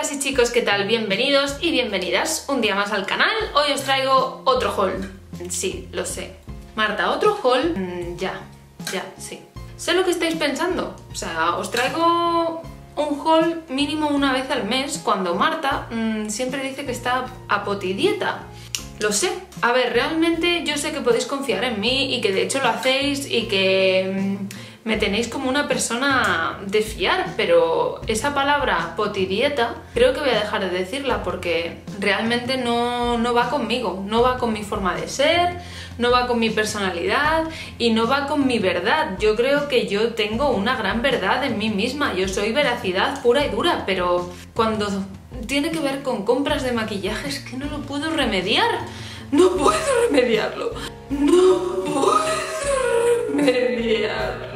Chicas y chicos, ¿qué tal? Bienvenidos y bienvenidas un día más al canal. Hoy os traigo otro haul. Sí, lo sé. Marta, ¿otro haul? Ya, sí. Sé lo que estáis pensando. O sea, os traigo un haul mínimo una vez al mes cuando Marta siempre dice que está a potidieta. Lo sé. A ver, realmente yo sé que podéis confiar en mí y que de hecho lo hacéis y que me tenéis como una persona de fiar, pero esa palabra potidieta creo que voy a dejar de decirla porque realmente no va conmigo, no va con mi forma de ser, no va con mi personalidad y no va con mi verdad. Yo creo que yo tengo una gran verdad en mí misma, yo soy veracidad pura y dura, pero cuando tiene que ver con compras de maquillaje es que no lo puedo remediar. No puedo remediarlo. No puedo remediarlo.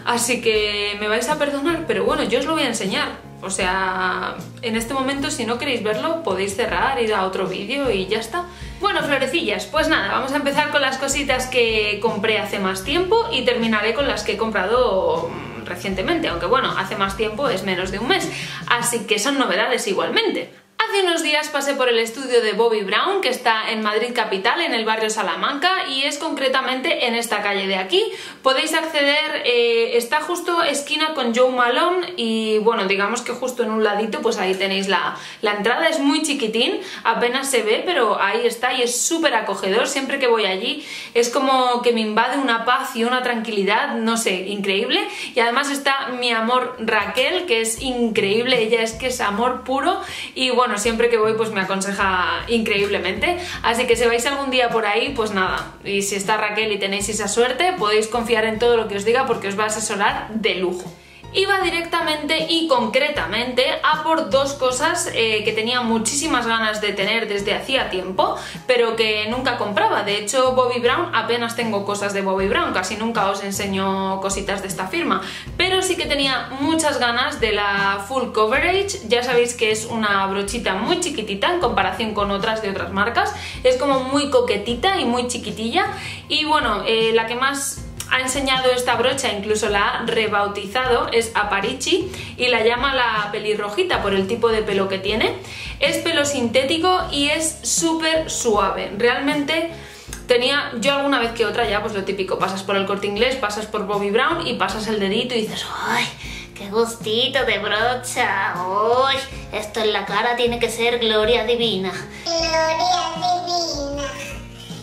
Así que me vais a perdonar, pero bueno, yo os lo voy a enseñar. O sea, en este momento si no queréis verlo podéis cerrar, ir a otro vídeo y ya está. Bueno, florecillas, pues nada, vamos a empezar con las cositas que compré hace más tiempo y terminaré con las que he comprado recientemente, aunque bueno, hace más tiempo es menos de un mes, así que son novedades igualmente. Hace unos días pasé por el estudio de Bobbi Brown, que está en Madrid capital, en el barrio Salamanca, y es concretamente en esta calle de aquí. Podéis acceder, está justo esquina con Jo Malone y bueno, digamos que justo en un ladito pues ahí tenéis la entrada. Es muy chiquitín, apenas se ve, pero ahí está y es súper acogedor. Siempre que voy allí es como que me invade una paz y una tranquilidad, no sé, increíble. Y además está mi amor Raquel, que es increíble, ella es que es amor puro y bueno, siempre que voy pues me aconseja increíblemente, así que si vais algún día por ahí pues nada, y si está Raquel y tenéis esa suerte podéis confiar en todo lo que os diga porque os va a asesorar de lujo. Iba directamente y concretamente a por dos cosas que tenía muchísimas ganas de tener desde hacía tiempo, pero que nunca compraba. De hecho, Bobbi Brown, apenas tengo cosas de Bobbi Brown, casi nunca os enseño cositas de esta firma, pero sí que tenía muchas ganas de la Full Coverage. Ya sabéis que es una brochita muy chiquitita en comparación con otras de otras marcas, es como muy coquetita y muy chiquitilla, y bueno, la que más ha enseñado esta brocha, incluso la ha rebautizado, es Aparici y la llama la pelirrojita por el tipo de pelo que tiene. Es pelo sintético y es súper suave. Realmente tenía yo alguna vez que otra ya, pues lo típico, pasas por el Corte Inglés, pasas por Bobbi Brown y pasas el dedito y dices ¡ay, qué gustito de brocha! ¡Uy! Esto en la cara tiene que ser gloria divina. Gloria divina.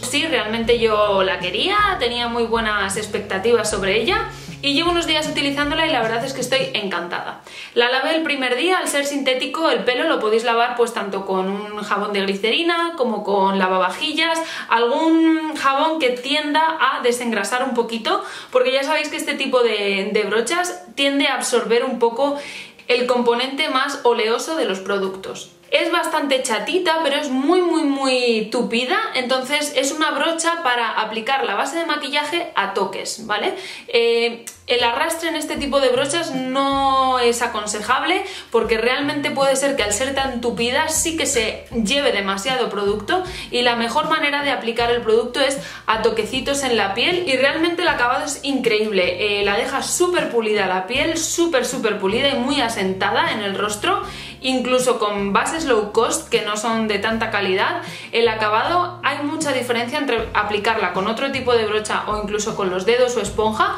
Sí, realmente yo la quería, tenía muy buenas expectativas sobre ella y llevo unos días utilizándola y la verdad es que estoy encantada. La lavé el primer día, al ser sintético el pelo lo podéis lavar pues tanto con un jabón de glicerina como con lavavajillas, algún jabón que tienda a desengrasar un poquito, porque ya sabéis que este tipo de brochas tiende a absorber un poco el componente más oleoso de los productos. Es bastante chatita, pero es muy tupida, entonces es una brocha para aplicar la base de maquillaje a toques, ¿vale? El arrastre en este tipo de brochas no es aconsejable porque realmente puede ser que al ser tan tupida sí que se lleve demasiado producto y la mejor manera de aplicar el producto es a toquecitos en la piel y realmente el acabado es increíble. La deja súper pulida la piel, súper pulida y muy asentada en el rostro. Incluso con bases low cost que no son de tanta calidad, el acabado hay mucha diferencia entre aplicarla con otro tipo de brocha o incluso con los dedos o esponja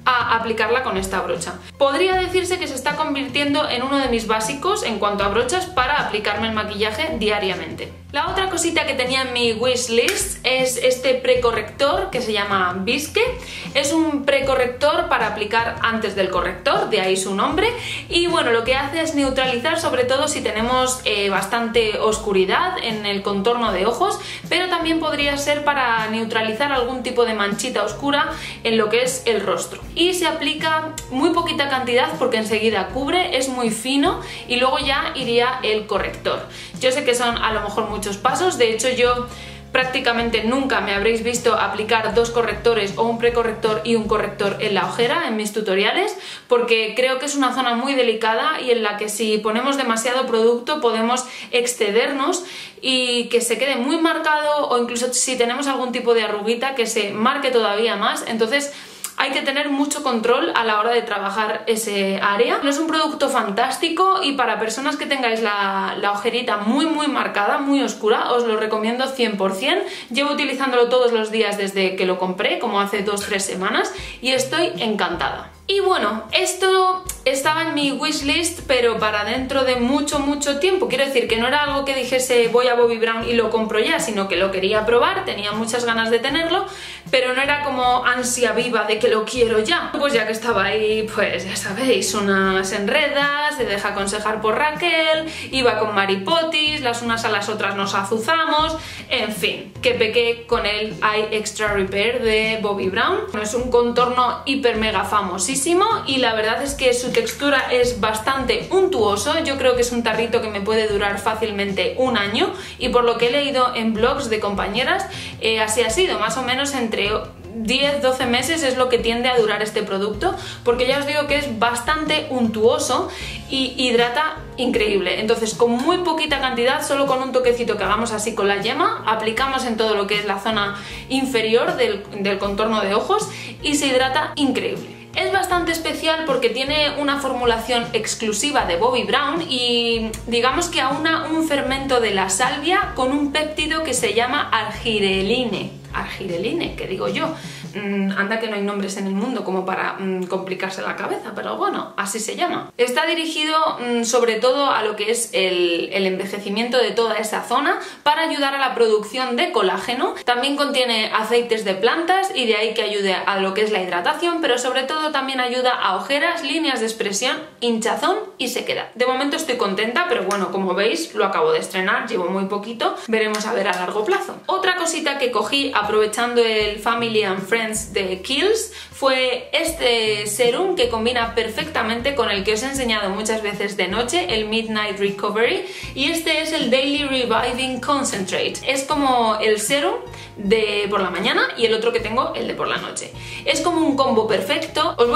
a aplicarla con esta brocha. Podría decirse que se está convirtiendo en uno de mis básicos en cuanto a brochas para aplicarme el maquillaje diariamente. La otra cosita que tenía en mi wishlist es este precorrector que se llama Bisque. Es un precorrector para aplicar antes del corrector, de ahí su nombre, y bueno, lo que hace es neutralizar sobre todo si tenemos bastante oscuridad en el contorno de ojos, pero también podría ser para neutralizar algún tipo de manchita oscura en lo que es el rostro. Y se aplica muy poquita cantidad porque enseguida cubre, es muy fino y luego ya iría el corrector. Yo sé que son a lo mejor muchos pasos, de hecho yo prácticamente nunca me habréis visto aplicar dos correctores o un precorrector y un corrector en la ojera en mis tutoriales porque creo que es una zona muy delicada y en la que si ponemos demasiado producto podemos excedernos y que se quede muy marcado o incluso si tenemos algún tipo de arruguita que se marque todavía más. Entonces hay que tener mucho control a la hora de trabajar ese área. No es un producto fantástico y para personas que tengáis la ojerita muy marcada, muy oscura, os lo recomiendo 100%. Llevo utilizándolo todos los días desde que lo compré, como hace 2-3 semanas, y estoy encantada. Y bueno, esto estaba en mi wishlist, pero para dentro de mucho tiempo. Quiero decir que no era algo que dijese voy a Bobbi Brown y lo compro ya, sino que lo quería probar, tenía muchas ganas de tenerlo, pero no era como ansia viva de que lo quiero ya. Pues ya que estaba ahí, pues ya sabéis, unas enredas, se deja aconsejar por Raquel, iba con Maripotis, las unas a las otras nos azuzamos, en fin, que pequé con el Eye Extra Repair de Bobbi Brown. Es un contorno hiper mega famosísimo y la verdad es que su textura es bastante untuoso. Yo creo que es un tarrito que me puede durar fácilmente un año y por lo que he leído en blogs de compañeras, así ha sido, más o menos entre 10-12 meses es lo que tiende a durar este producto, porque ya os digo que es bastante untuoso y hidrata increíble. Entonces con muy poquita cantidad, solo con un toquecito que hagamos así con la yema, aplicamos en todo lo que es la zona inferior del contorno de ojos y se hidrata increíble. Es bastante especial porque tiene una formulación exclusiva de Bobbi Brown y digamos que aúna un fermento de la salvia con un péptido que se llama argireline. Argireline, que digo yo. Anda que no hay nombres en el mundo como para complicarse la cabeza, pero bueno, así se llama. Está dirigido sobre todo a lo que es el envejecimiento de toda esa zona para ayudar a la producción de colágeno. También contiene aceites de plantas y de ahí que ayude a lo que es la hidratación, pero sobre todo también ayuda a ojeras, líneas de expresión, hinchazón y sequedad. De momento estoy contenta, pero bueno, como veis, lo acabo de estrenar, llevo muy poquito, veremos a ver a largo plazo. Otra cosita que cogí aprovechando el Family and Friends de Kiehl's fue este serum que combina perfectamente con el que os he enseñado muchas veces de noche, el Midnight Recovery, y este es el Daily Reviving Concentrate. Es como el serum de por la mañana y el otro que tengo, el de por la noche. Es como un combo perfecto. Os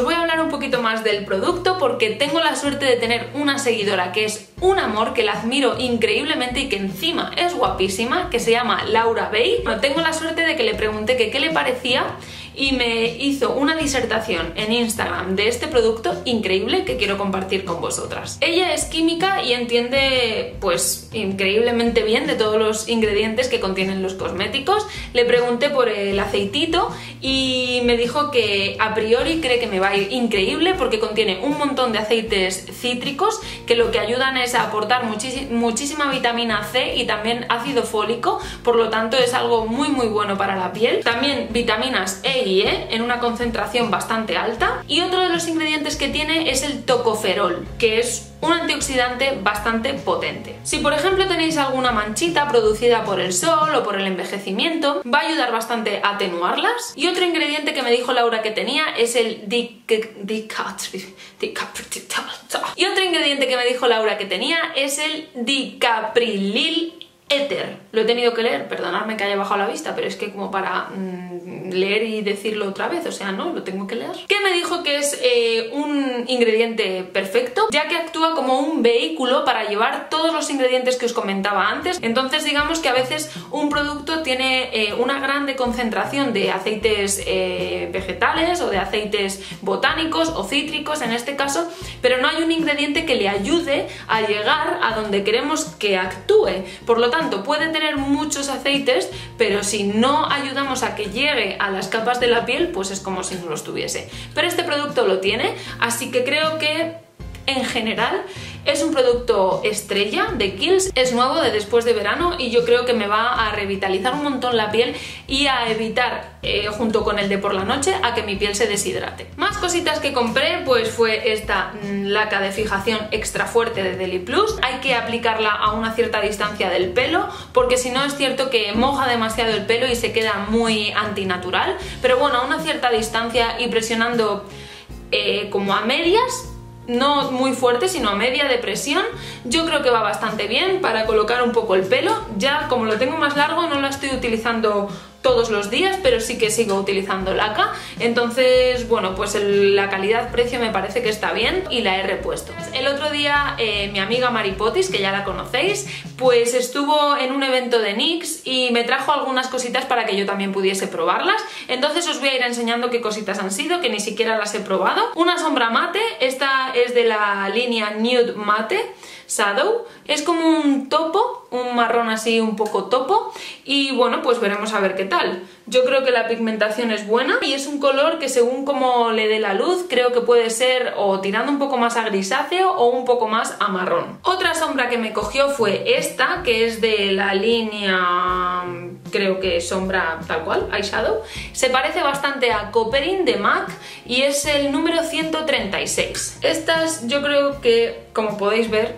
voy a hablar un poquito más del producto porque tengo la suerte de tener una seguidora que es un amor, que la admiro increíblemente y que encima es guapísima, que se llama Laura Bay. Bueno, tengo la suerte de que le pregunté que qué le parecía y me hizo una disertación en Instagram de este producto increíble que quiero compartir con vosotras. Ella es química y entiende pues increíblemente bien de todos los ingredientes que contienen los cosméticos. Le pregunté por el aceitito y me dijo que a priori cree que me va a ir increíble porque contiene un montón de aceites cítricos que lo que ayudan es a aportar muchísima vitamina C y también ácido fólico, por lo tanto es algo muy bueno para la piel. También vitaminas E y E en una concentración bastante alta, y otro de los ingredientes que tiene es el tocoferol, que es un antioxidante bastante potente. Si por ejemplo tenéis alguna manchita producida por el sol o por el envejecimiento, va a ayudar bastante a atenuarlas. Y otro ingrediente que me dijo Laura que tenía es el dicaprilil éter. Lo he tenido que leer, perdonadme que haya bajado la vista, pero es que como para leer y decirlo otra vez, o sea, no, lo tengo que leer. Que me dijo que es un ingrediente perfecto, ya que actúa como un vehículo para llevar todos los ingredientes que os comentaba antes. Entonces digamos que a veces un producto tiene una grande concentración de aceites vegetales o de aceites botánicos o cítricos en este caso, pero no hay un ingrediente que le ayude a llegar a donde queremos que actúe. Por lo tanto, puede tener muchos aceites, pero si no ayudamos a que llegue a las capas de la piel, pues es como si no los tuviese. Pero este producto lo tiene, así que creo que en general es un producto estrella de Kiehl's, es nuevo de después de verano y yo creo que me va a revitalizar un montón la piel y a evitar, junto con el de por la noche, a que mi piel se deshidrate. Más cositas que compré pues fue esta laca de fijación extra fuerte de Deli Plus. Hay que aplicarla a una cierta distancia del pelo porque si no es cierto que moja demasiado el pelo y se queda muy antinatural, pero bueno, a una cierta distancia y presionando como a medias, no muy fuerte, sino a media de presión, yo creo que va bastante bien para colocar un poco el pelo. Ya como lo tengo más largo no la estoy utilizando todos los días, pero sí que sigo utilizando laca, entonces bueno, pues la calidad-precio me parece que está bien y la he repuesto. El otro día mi amiga Maripotis, que ya la conocéis, pues estuvo en un evento de NYX y me trajo algunas cositas para que yo también pudiese probarlas, entonces os voy a ir enseñando qué cositas han sido, que ni siquiera las he probado. Una sombra mate, esta es de la línea Nude Mate Shadow, es como un topo, un marrón así un poco topo, y bueno, pues veremos a ver qué tal. Yo creo que la pigmentación es buena y es un color que según como le dé la luz creo que puede ser o tirando un poco más a grisáceo o un poco más a marrón. Otra sombra que me cogió fue esta, que es de la línea, creo que sombra tal cual, eyeshadow. Se parece bastante a Coppering de MAC y es el número 136. Estas yo creo que, como podéis ver,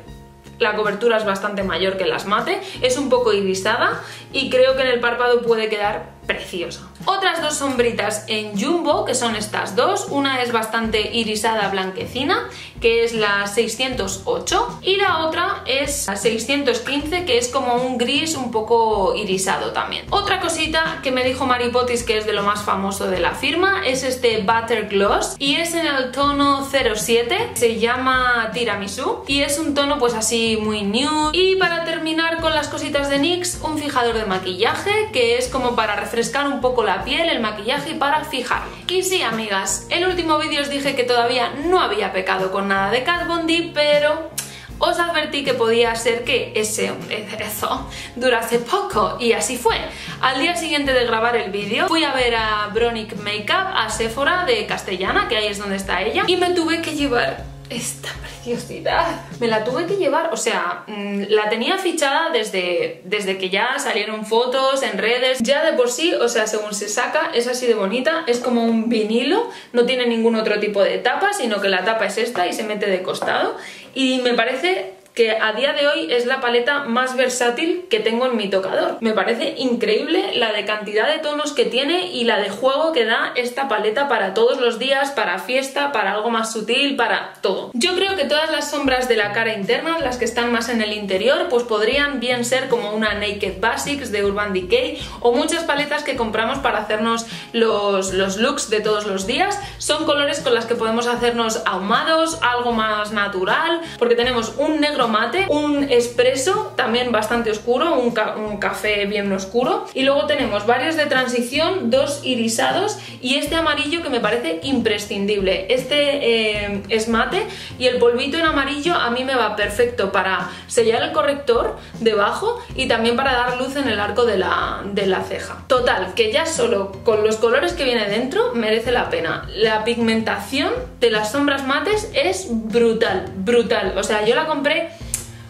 la cobertura es bastante mayor que las mate, es un poco irisada y creo que en el párpado puede quedar preciosa. Otras dos sombritas en Jumbo, que son estas dos, una es bastante irisada blanquecina, que es la 608, y la otra es la 615, que es como un gris un poco irisado también. Otra cosita que me dijo Maripotis que es de lo más famoso de la firma es este Butter Gloss, y es en el tono 07, se llama Tiramisu, y es un tono pues así muy nude. Y para terminar con las cositas de NYX, un fijador de maquillaje, que es como para refrescar un poco la piel, el maquillaje y para fijarlo. Y sí, amigas, el último vídeo os dije que todavía no había pecado con nada de Kat Von D, pero os advertí que podía ser que eso durase poco, y así fue. Al día siguiente de grabar el vídeo fui a ver a Bronic Makeup, a Sephora de Castellana, que ahí es donde está ella, y me tuve que llevar esta preciosidad. Me la tuve que llevar, o sea, la tenía fichada desde que ya salieron fotos en redes. Ya de por sí, o sea, según se saca, es así de bonita, es como un vinilo, no tiene ningún otro tipo de tapa, sino que la tapa es esta y se mete de costado. Y me parece que a día de hoy es la paleta más versátil que tengo en mi tocador. Me parece increíble la de cantidad de tonos que tiene y la de juego que da esta paleta para todos los días, para fiesta, para algo más sutil, para todo. Yo creo que todas las sombras de la cara interna, las que están más en el interior, pues podrían bien ser como una Naked Basics de Urban Decay, o muchas paletas que compramos para hacernos los looks de todos los días. Son colores con las que podemos hacernos ahumados, algo más natural, porque tenemos un negro mate, un espresso también bastante oscuro, un café bien oscuro, y luego tenemos varios de transición, dos irisados y este amarillo que me parece imprescindible. Este es mate y el polvito en amarillo a mí me va perfecto para sellar el corrector debajo y también para dar luz en el arco de la ceja. Total, que ya solo con los colores que viene dentro merece la pena. La pigmentación de las sombras mates es brutal, brutal. O sea, yo la compré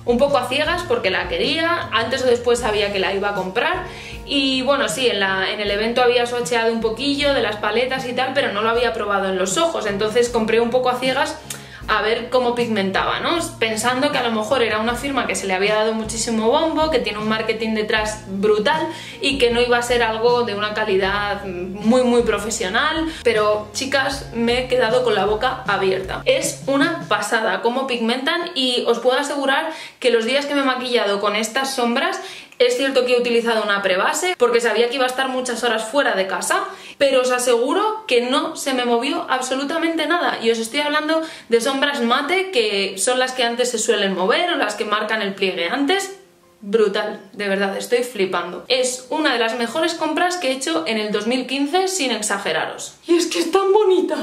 un poco a ciegas porque la quería, antes o después sabía que la iba a comprar, y bueno, sí, en el evento había swatcheado un poquillo de las paletas y tal, pero no lo había probado en los ojos, entonces compré un poco a ciegas a ver cómo pigmentaba, ¿no? Pensando que a lo mejor era una firma que se le había dado muchísimo bombo, que tiene un marketing detrás brutal y que no iba a ser algo de una calidad muy profesional, pero chicas, me he quedado con la boca abierta. Es una pasada cómo pigmentan, y os puedo asegurar que los días que me he maquillado con estas sombras, es cierto que he utilizado una prebase porque sabía que iba a estar muchas horas fuera de casa, pero os aseguro que no se me movió absolutamente nada, y os estoy hablando de sombras mate que son las que antes se suelen mover o las que marcan el pliegue antes. Brutal, de verdad, estoy flipando. Es una de las mejores compras que he hecho en el 2015, sin exageraros. Y es que es tan bonita.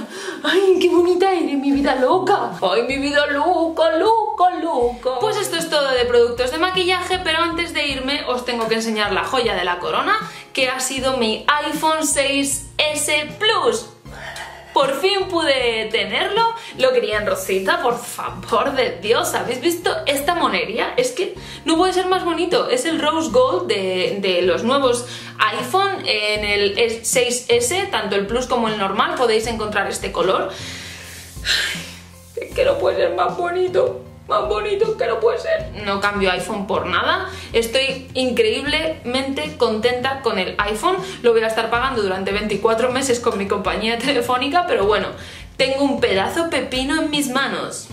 ¡Ay, qué bonita eres, mi vida loca! ¡Ay, mi vida loca, loca, loca! Pues esto es todo de productos de maquillaje, pero antes de irme os tengo que enseñar la joya de la corona, que ha sido mi iPhone 6S Plus. Por fin pude tenerlo, lo quería en rosita, por favor de Dios. ¿Habéis visto esta monería? Es que no puede ser más bonito. Es el Rose Gold de los nuevos iPhone. En el 6S, tanto el Plus como el normal, podéis encontrar este color. Ay, es que no puede ser más bonito. Más bonito que no puede ser. No cambio iPhone por nada. Estoy increíblemente contenta con el iPhone. Lo voy a estar pagando durante 24 meses con mi compañía telefónica, pero bueno, tengo un pedazo pepino en mis manos.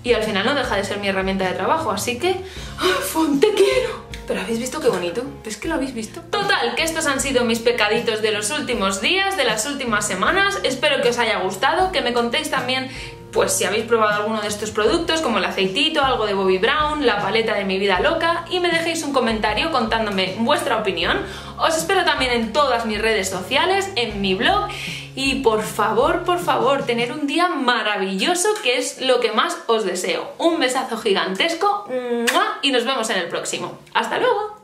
Y al final no deja de ser mi herramienta de trabajo, así que... iPhone, te quiero. Pero ¿habéis visto qué bonito? ¿Es que lo habéis visto? Total, que estos han sido mis pecaditos de los últimos días, de las últimas semanas. Espero que os haya gustado, que me contéis también pues si habéis probado alguno de estos productos, como el aceitito, algo de Bobbi Brown, la paleta de Mi Vida Loca, y me dejéis un comentario contándome vuestra opinión. Os espero también en todas mis redes sociales, en mi blog, y por favor, tener un día maravilloso, que es lo que más os deseo. Un besazo gigantesco y nos vemos en el próximo. ¡Hasta luego!